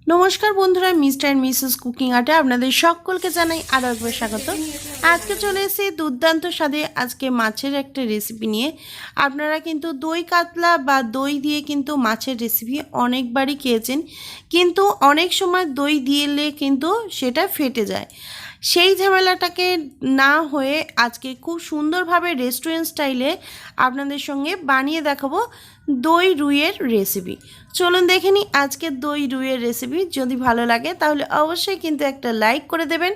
নমস্কার বন্ধুরা, mister Mrs cooking আর্টে আপনাদের সকলকে জানাই আরও একবার স্বাগত। আজকে চলে এসেছি দুর্দান্ত স্বাদে আজকে মাছের একটা রেসিপি নিয়ে। আপনারা কিন্তু দই কাতলা বা দই দিয়ে কিন্তু মাছের রেসিপি অনেকবারই খেয়েছেন, কিন্তু অনেক সময় দই দিলে কিন্তু সেটা ফেটে যায়। সেই ঝামেলাটাকে না হয়ে আজকে খুব সুন্দরভাবে রেস্টুরেন্ট স্টাইলে আপনাদের সঙ্গে বানিয়ে দেখাবো দই রুইয়ের রেসিপি। চলুন দেখে নিই আজকের দই রুইয়ের রেসিপি। যদি ভালো লাগে তাহলে অবশ্যই কিন্তু একটা লাইক করে দেবেন,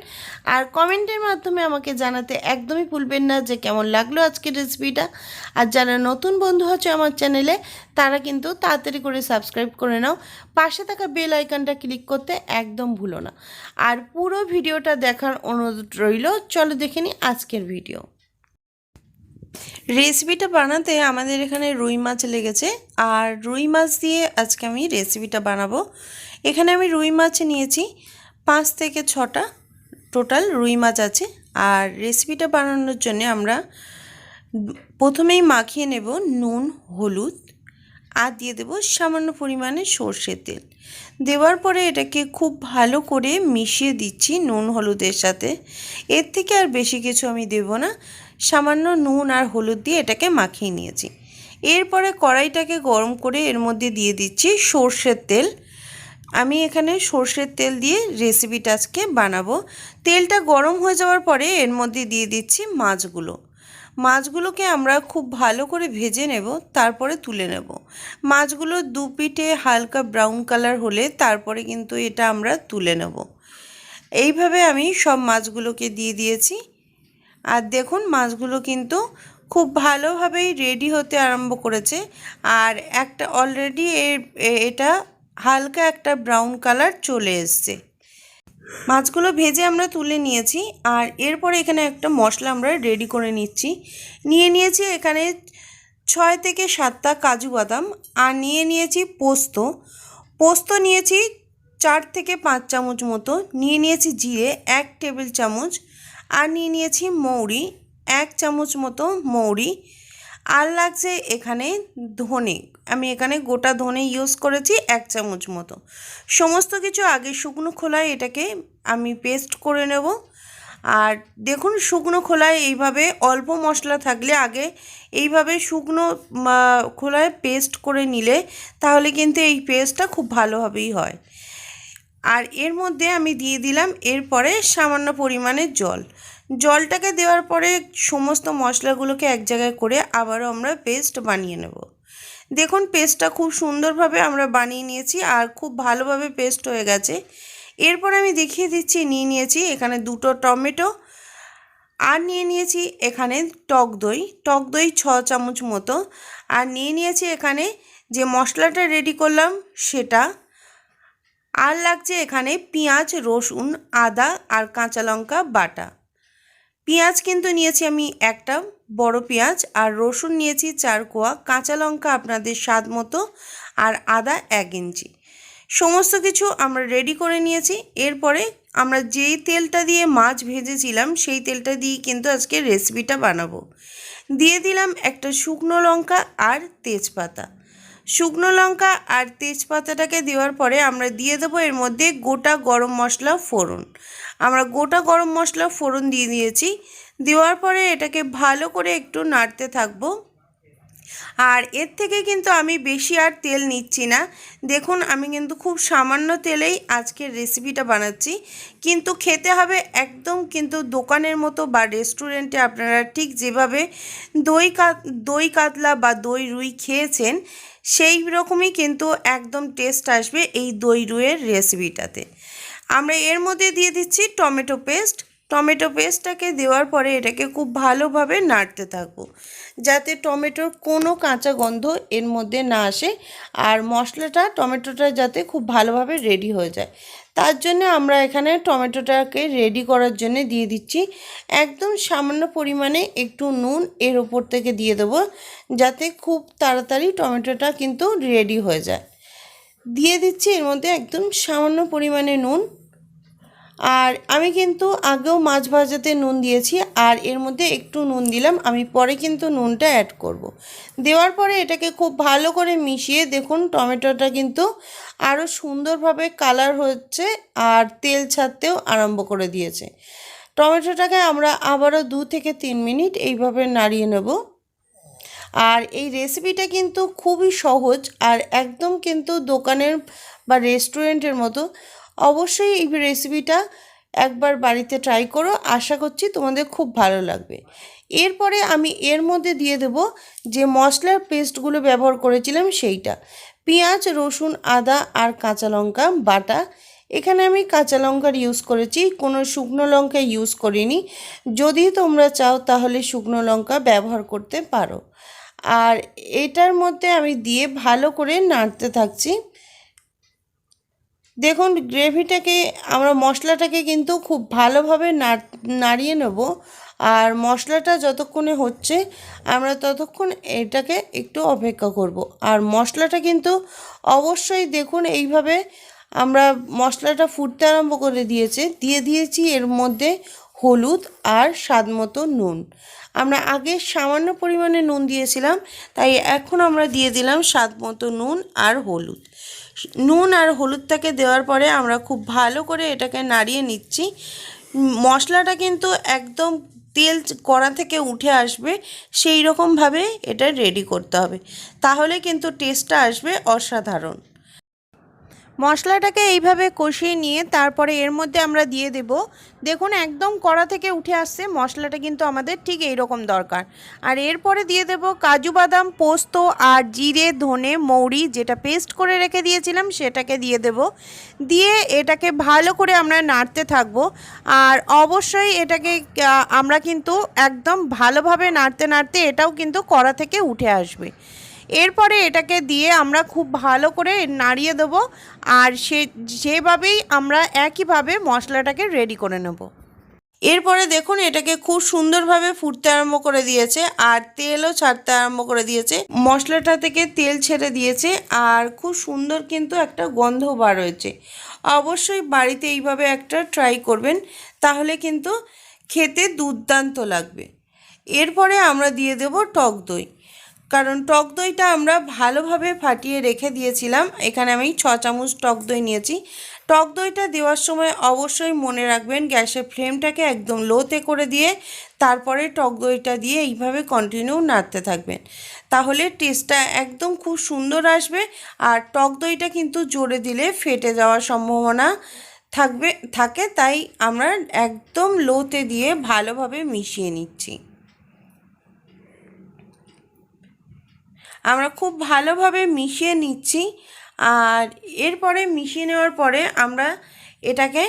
আর কমেন্টের মাধ্যমে আমাকে জানাতে একদমই ভুলবেন না যে কেমন লাগলো আজকের রেসিপিটা। আর যারা নতুন বন্ধু হচ্ছে আমার চ্যানেলে, তারা কিন্তু তাড়াতাড়ি করে সাবস্ক্রাইব করে নাও, পাশে থাকা বেল আইকনটা ক্লিক করতে একদম ভুলো না। আর পুরো ভিডিওটা দেখার অনুরোধ রইল। চলো দেখে নিই আজকের ভিডিও। রেসিপিটা বানাতে আমাদের এখানে রুই মাছ লেগেছে, আর রুই মাছ দিয়ে আজকে আমি রেসিপিটা বানাবো। এখানে আমি রুই মাছ নিয়েছি 5 থেকে 6টা টোটাল রুই মাছ আছে। আর রেসিপিটা বানানোর জন্য আমরা প্রথমেই মাখিয়ে নেব নুন, হলুদ, আর দিয়ে দেব সামান্য পরিমাণে সর্ষের তেল। দেওয়ার পরে এটাকে খুব ভালো করে মিশিয়ে দিচ্ছি নুন হলুদের সাথে। এর থেকে আর বেশি কিছু আমি দেব না, সামান্য নুন আর হলুদ দিয়ে এটাকে মাখিয়ে নিয়েছি। এরপরে কড়াইটাকে গরম করে এর মধ্যে দিয়ে দিচ্ছি সর্ষের তেল। আমি এখানে সর্ষের তেল দিয়ে রেসিপিটা আজকে বানাবো। তেলটা গরম হয়ে যাওয়ার পরে এর মধ্যে দিয়ে দিচ্ছি মাছগুলোকে আমরা খুব ভালো করে ভেজে নেব, তারপরে তুলে নেব। মাছগুলো দু পিঠে হালকা ব্রাউন কালার হলে তারপরে কিন্তু এটা আমরা তুলে নেব। এইভাবে আমি সব মাছগুলোকে দিয়ে দিয়েছি। আর দেখুন মাছগুলো কিন্তু খুব ভালোভাবেই রেডি হতে আরম্ভ করেছে। আর একটা অলরেডি এটা হালকা একটা ব্রাউন কালার চলে এসছে। মাছগুলো ভেজে আমরা তুলে নিয়েছি। আর এরপরে এখানে একটা মশলা আমরা রেডি করে নিয়েছি এখানে 6 থেকে 7টা কাজু বাদাম, আর নিয়েছি পোস্ত নিয়েছি 4 থেকে 5 চামচ মতো, নিয়েছি জিরে 1 টেবিল চামচ, আর নিয়েছি মৌরি 1 চামচ মতো মৌরি, আর লাগছে এখানে ধনে। আমি এখানে গোটা ধনে ইউজ করেছি 1 চামচ মতো। সমস্ত কিছু আগে শুকনো খোলায় এটাকে আমি পেস্ট করে নেব। আর দেখুন শুকনো খোলায় এইভাবে অল্প মশলা থাকলে আগে এইভাবে শুকনো খোলায় পেস্ট করে নিলে তাহলে কিন্তু এই পেস্টটা খুব ভালোভাবেই হয়। আর এর মধ্যে আমি দিয়ে দিলাম এরপরে সামান্য পরিমাণে জলটাকে দেওয়ার পরে সমস্ত মশলাগুলোকে এক জায়গায় করে আবারও আমরা পেস্ট বানিয়ে নেব। দেখুন পেস্টটা খুব সুন্দরভাবে আমরা বানিয়ে নিয়েছি, আর খুব ভালোভাবে পেস্ট হয়ে গেছে। এরপর আমি দেখিয়ে দিচ্ছি নিয়েছি এখানে 2টো টমেটো, আর নিয়েছি এখানে টক দই 6 চামচ মতো, আর নিয়েছি এখানে যে মশলাটা রেডি করলাম সেটা, আর লাগছে এখানে পেঁয়াজ, রসুন, আদা আর কাঁচা লঙ্কা বাটা। পেঁয়াজ কিন্তু নিয়েছি আমি একটা বড় পেঁয়াজ, আর রসুন নিয়েছি 4 কোয়া, কাঁচা লঙ্কা আপনাদের স্বাদ মতো, আর আদা 1 ইঞ্চি। সমস্ত কিছু আমরা রেডি করে নিয়েছি। এরপরে আমরা যেই তেলটা দিয়ে মাছ ভেজেছিলাম সেই তেলটা দিয়ে কিন্তু আজকে রেসিপিটা বানাবো। দিয়ে দিলাম একটা শুকনো লঙ্কা আর তেজপাতা। শুকনো লঙ্কা আর তেজপাতাটাকে দেওয়ার পরে আমরা দিয়ে দেবো এর মধ্যে গোটা গরম মশলা ফোড়ন। আমরা গোটা গরম মশলা ফোড়ন দিয়ে দিয়েছি। দেওয়ার পরে এটাকে ভালো করে একটু নাড়তে থাকবো। আর এর থেকে কিন্তু আমি বেশি আর তেল নিচ্ছি না। দেখুন আমি কিন্তু খুব সামান্য তেলেই আজকের রেসিপিটা বানাচ্ছি, কিন্তু খেতে হবে একদম কিন্তু দোকানের মতো বা রেস্টুরেন্টে আপনারা ঠিক যেভাবে দই কাতলা বা দই রুই খেয়েছেন সেই রকমই কিন্তু একদম টেস্ট আসবে এই দই রুইয়ের রেসিপিটাতে। আমরা এর মধ্যে দিয়ে দিচ্ছি টমেটো পেস্টটাকে দেওয়ার পরে এটাকে খুব ভালোভাবে নাড়তে থাকবো, যাতে টমেটোর কোনো কাঁচা গন্ধ এর মধ্যে না আসে, আর টমেটোটা যাতে খুব ভালোভাবে রেডি হয়ে যায়। তার জন্য আমরা এখানে টমেটোটাকে রেডি করার জন্য দিয়ে দিচ্ছি একদম সামান্য পরিমাণে একটু নুন এর ওপর থেকে দিয়ে দেবো, যাতে খুব তাড়াতাড়ি টমেটোটা কিন্তু রেডি হয়ে যায়। দিয়ে দিচ্ছি এর মধ্যে একদম সামান্য পরিমাণে নুন। আর আমি কিন্তু আগেও মাছ ভাজাতে নুন দিয়েছি, আর এর মধ্যে একটু নুন দিলাম, আমি পরে কিন্তু নুনটা অ্যাড করব। দেওয়ার পরে এটাকে খুব ভালো করে মিশিয়ে দেখুন টমেটোটা কিন্তু আরও সুন্দরভাবে কালার হচ্ছে আর তেল ছাড়তেও আরম্ভ করে দিয়েছে। টমেটোটাকে আমরা আবারও 2 থেকে 3 মিনিট এইভাবে নাড়িয়ে নেব। আর এই রেসিপিটা কিন্তু খুবই সহজ আর একদম কিন্তু দোকানের বা রেস্টুরেন্টের মতো। অবশ্যই এই রেসিপিটা একবার বাড়িতে ট্রাই করো, আশা করছি তোমাদের খুব ভালো লাগবে। এরপরে আমি এর মধ্যে দিয়ে দেব যে মশলার পেস্টগুলো ব্যবহার করেছিলাম সেইটা, পেঁয়াজ, রসুন, আদা আর কাঁচা লঙ্কা বাটা। এখানে আমি কাঁচা লঙ্কার ইউজ করেছি, কোনো শুকনো লঙ্কা ইউজ করিনি। যদি তোমরা চাও তাহলে শুকনো লঙ্কা ব্যবহার করতে পারো। আর এটার মধ্যে আমি দিয়ে ভালো করে নাড়তে থাকছি। দেখুন গ্রেভিটাকে আমরা মশলাটাকে কিন্তু খুব ভালোভাবে নাড়িয়ে নেব। আর মশলাটা যতক্ষণে হচ্ছে আমরা ততক্ষণ এটাকে একটু অপেক্ষা করব। আর মশলাটা কিন্তু অবশ্যই দেখুন এইভাবে আমরা মশলাটা ফুটতে আরম্ভ করে দিয়েছি এর মধ্যে হলুদ আর স্বাদ মতো নুন। আমরা আগে সামান্য পরিমাণে নুন দিয়েছিলাম, তাই এখন আমরা দিয়ে দিলাম স্বাদ মতো নুন আর হলুদ। নুন আর হলুদটাকে দেওয়ার পরে আমরা খুব ভালো করে এটাকে নাড়িয়ে নিচ্ছি। মশলাটা কিন্তু একদম তেল কড়া থেকে উঠে আসবে সেই রকমভাবে এটা রেডি করতে হবে, তাহলে কিন্তু টেস্টটা আসবে অসাধারণ। মশলাটাকে এইভাবে কষিয়ে নিয়ে তারপরে এর মধ্যে আমরা দিয়ে দেব, দেখুন একদম কড়া থেকে উঠে আসছে মশলাটা, কিন্তু আমাদের ঠিক এই রকম দরকার। আর এরপরে দিয়ে দেব কাজু বাদাম, পোস্ত আর জিরে, ধনে, মৌরি যেটা পেস্ট করে রেখে দিয়েছিলাম সেটাকে দিয়ে দেব। দিয়ে এটাকে ভালো করে আমরা নাড়তে থাকবো। আর অবশ্যই এটাকে আমরা কিন্তু একদম ভালোভাবে নাড়তে নাড়তে এটাও কিন্তু কড়া থেকে উঠে আসবে। এরপরে এটাকে দিয়ে আমরা খুব ভালো করে নাড়িয়ে দেব। আর সেভাবেই আমরা একইভাবে মশলাটাকে রেডি করে নেব। এরপরে দেখুন এটাকে খুব সুন্দরভাবে ফুটতে আরম্ভ করে দিয়েছে আর তেলও ছাড়তে আরম্ভ করে দিয়েছে। মশলাটা থেকে তেল ছেড়ে দিয়েছে আর খুব সুন্দর কিন্তু একটা গন্ধ বার হয়েছে। অবশ্যই বাড়িতে এইভাবে একটা ট্রাই করবেন, তাহলে কিন্তু খেতে দুর্দান্ত লাগবে। এরপরে আমরা দিয়ে দেব টক দই, কারণ টক দইটা আমরা ভালোভাবে ফাটিয়ে রেখে দিয়েছিলাম। এখানে আমি 6 চামচ টক দই নিয়েছি। টক দইটা দেওয়ার সময় অবশ্যই মনে রাখবেন গ্যাসের ফ্লেমটাকে একদম লোতে করে দিয়ে তারপরে টক দইটা দিয়ে এইভাবে কন্টিনিউ নাড়তে থাকবেন, তাহলে টেস্টটা একদম খুব সুন্দর আসবে। আর টক দইটা কিন্তু জোরে দিলে ফেটে যাওয়ার সম্ভাবনা থাকে, তাই আমরা একদম লোতে দিয়ে ভালোভাবে মিশিয়ে নিচ্ছি। আমরা খুব ভালোভাবে মিশিয়ে নিচ্ছি। আর এরপরে মিশিয়ে নেওয়ার পরে আমরা এটাকে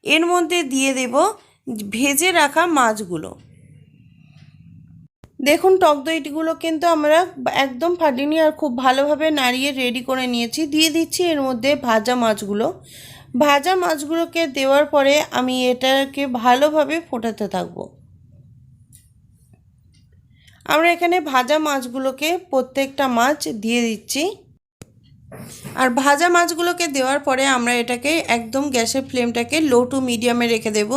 এর মধ্যে দিয়ে দেব ভেজে রাখা মাছগুলো। দেখুন টক দইগুলো কিন্তু আমরা একদম ফাটিনি আর খুব ভালোভাবে নাড়িয়ে রেডি করে নিয়েছি। দিয়ে দিচ্ছি এর মধ্যে ভাজা মাছগুলো। ভাজা মাছগুলোকে দেওয়ার পরে আমি এটাকে ভালোভাবে ফোটাতে থাকবো। আমরা এখানে ভাজা মাছগুলোকে প্রত্যেকটা মাছ দিয়ে দিচ্ছি। আর ভাজা মাছগুলোকে দেওয়ার পরে আমরা এটাকে একদম গ্যাসের ফ্লেমটাকে লো টু মিডিয়ামে রেখে দেব।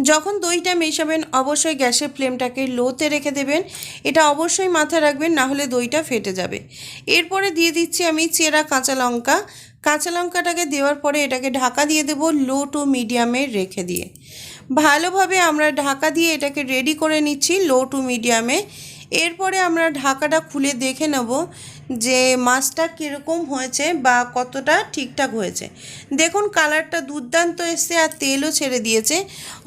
যখন দইটা মেশাবেন অবশ্যই গ্যাসের ফ্লেমটাকে লোতে রেখে দেবেন, এটা অবশ্যই মাথায় রাখবেন, না হলে দইটা ফেটে যাবে। এরপরে দিয়ে দিচ্ছি আমি চেরা কাঁচা লঙ্কা। কাঁচা লঙ্কাটাকে দেওয়ার পরে এটাকে ঢাকা দিয়ে দেব লো টু মিডিয়ামে রেখে দিয়ে। ভালোভাবে আমরা ঢাকা দিয়ে এটাকে রেডি করে নিচ্ছি লো টু মিডিয়ামে। এরপরে আমরা ঢাকাটা খুলে দেখে নেব যে মাছটা কীরকম হয়েছে বা কতটা ঠিকঠাক হয়েছে। দেখুন কালারটা দুর্দান্ত এসছে আর তেলও ছেড়ে দিয়েছে,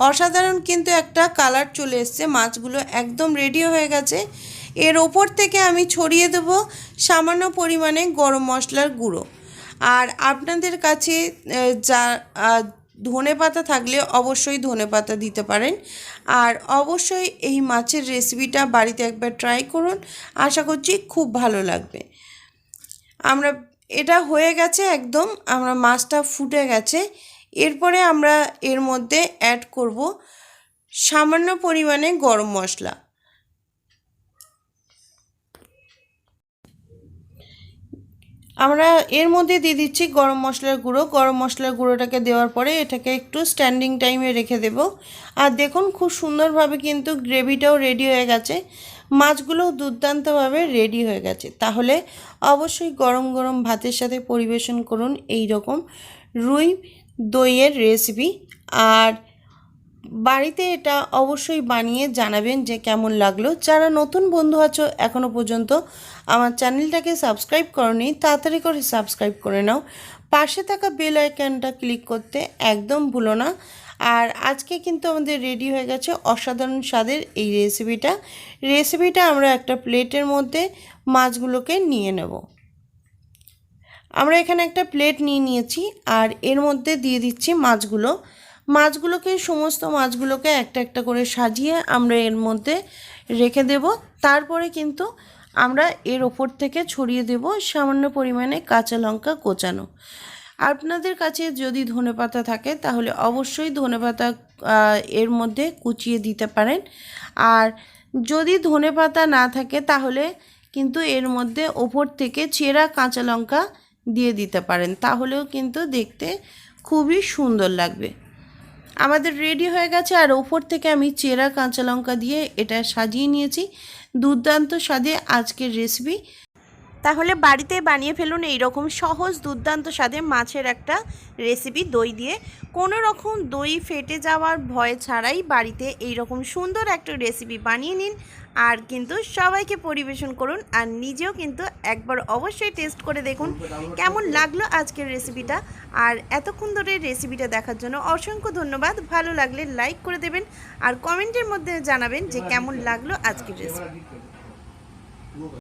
অসাধারণ কিন্তু একটা কালার চলে এসছে। মাছগুলো একদম রেডি হয়ে গেছে। এর ওপর থেকে আমি ছড়িয়ে দেব সামান্য পরিমাণে গরম মশলার গুঁড়ো। আর আপনাদের কাছে যা ধনেপাতা থাকলে অবশ্যই ধনেপাতা দিতে পারেন। আর অবশ্যই এই মাছের রেসিপিটা বাড়িতে একবার ট্রাই করুন, আশা করছি খুব ভালো লাগবে। আমরা এটা হয়ে গেছে একদম, আমরা মাছটা ফুটে গেছে। এরপরে আমরা এর মধ্যে অ্যাড করব সামান্য পরিমাণে গরম মশলা। আমরা এর মধ্যে দিয়ে দিচ্ছি গরম মশলার গুঁড়ো। গরম মশলার গুঁড়োটাকে দেওয়ার পরে এটাকে একটু স্ট্যান্ডিং টাইমে রেখে দেব। আর দেখুন খুব সুন্দরভাবে কিন্তু গ্রেভিটাও রেডি হয়ে গেছে, মাছগুলোও দুর্দান্তভাবে রেডি হয়ে গেছে। তাহলে অবশ্যই গরম গরম ভাতের সাথে পরিবেশন করুন এই রকম রুই দইয়ের রেসিপি। আর বাড়িতে এটা অবশ্যই বানিয়ে জানাবেন যে কেমন লাগলো। যারা নতুন বন্ধু আছো এখনও পর্যন্ত আমার চ্যানেলটাকে সাবস্ক্রাইব করোনি, তাড়াতাড়ি করে সাবস্ক্রাইব করে নাও। পাশে থাকা বেল আইকনটা ক্লিক করতে একদম ভুলো না। আর আজকে কিন্তু আমাদের রেডি হয়ে গেছে অসাধারণ স্বাদের এই রেসিপিটা আমরা একটা প্লেটের মধ্যে মাছগুলোকে নিয়ে নেব। আমরা এখানে একটা প্লেট নিয়ে নিয়েছি আর এর মধ্যে দিয়ে দিচ্ছি মাছগুলোকে সমস্ত মাছগুলোকে একটা একটা করে সাজিয়ে আমরা এর মধ্যে রেখে দেব। তারপরে কিন্তু আমরা এর ওপর থেকে ছড়িয়ে দেব সামান্য পরিমাণে কাঁচা লঙ্কা কোচানো। আপনাদের কাছে যদি ধনেপাতা থাকে তাহলে অবশ্যই ধনেপাতা এর মধ্যে কুচিয়ে দিতে পারেন। আর যদি ধনেপাতা না থাকে তাহলে কিন্তু এর মধ্যে ওপর থেকে চেরা কাঁচা লঙ্কা দিয়ে দিতে পারেন, তাহলেও কিন্তু দেখতে খুবই সুন্দর লাগবে। আমাদের রেডি হয়ে গেছে আর ওপর থেকে আমি চেরা কাঁচা লঙ্কা দিয়ে এটা সাজিয়ে নিয়েছি। দুর্দান্ত স্বাদে আজকের রেসিপি। তাহলে বাড়িতে বানিয়ে ফেলুন এই রকম সহজ দুর্দান্ত স্বাদে মাছের একটা রেসিপি দই দিয়ে। কোনো রকম দই ফেটে যাওয়ার ভয় ছাড়াই বাড়িতে এই রকম সুন্দর একটা রেসিপি বানিয়ে নিন আর কিন্তু সবাইকে পরিবেশন করুন। আর নিজেও কিন্তু একবার অবশ্যই টেস্ট করে দেখুন কেমন লাগলো আজকের রেসিপিটা। আর এতক্ষণ ধরে রেসিপিটা দেখার জন্য অসংখ্য ধন্যবাদ। ভালো লাগলে লাইক করে দেবেন আর কমেন্টের মধ্যে জানাবেন যে কেমন লাগলো আজকের রেসিপি।